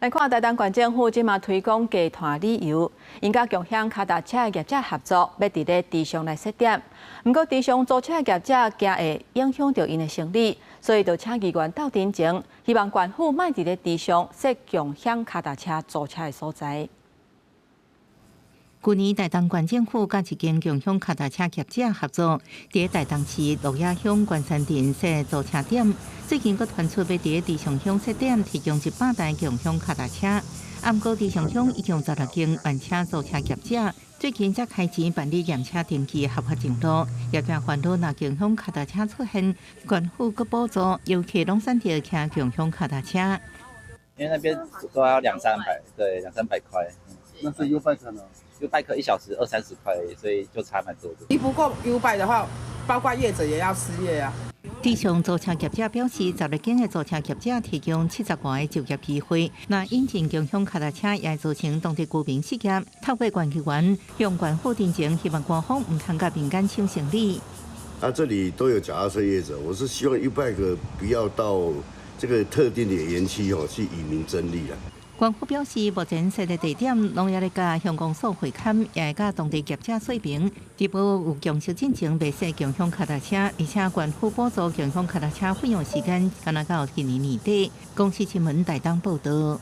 来看台东县政府即马推广低碳旅游，因甲共享脚踏车业者合作，要伫咧地上来设点。不过地上租车业者惊会影响到因的生意，所以就请议员斗阵前，希望县府卖伫咧地上设共享脚踏车租车的所在。 去年台东县政府甲一间共享脚踏车业者合作，伫台东市鹿野乡关山镇设租车点。最近佫传出要伫地上乡设点提供100台共享脚踏车。不过地上乡已经16间原车租车业者，最近才开钱办理验车登记合法程度，也惊烦恼若共享脚踏车出现，县府佫补助游客拢选择骑共享脚踏车。因为那边都要200-300，对，200-300块。那是U-Bike呢？U-Bike 1小时20-30块，所以就差蛮多的。你不过 U-Bike 的话，包括业者也要失业啊。地上租车业者表示，16间的租车业者提供70万的就业机会。那引进共享脚踏车也会造成当地居民失业。透过县议员向县府申请，希望官方唔通甲民间抢生意。这里都有脚踏车业者，我是希望 U-Bike 不要到这个特定的园区去以民争利啦。 县府表示，目前设立地点，拢也咧甲乡公所会勘，也会甲当地业者说明，只保有强势进程未设共享脚踏车，而且县府补助共享脚踏车费用时间，敢若到今年年底。公司新闻台东报道。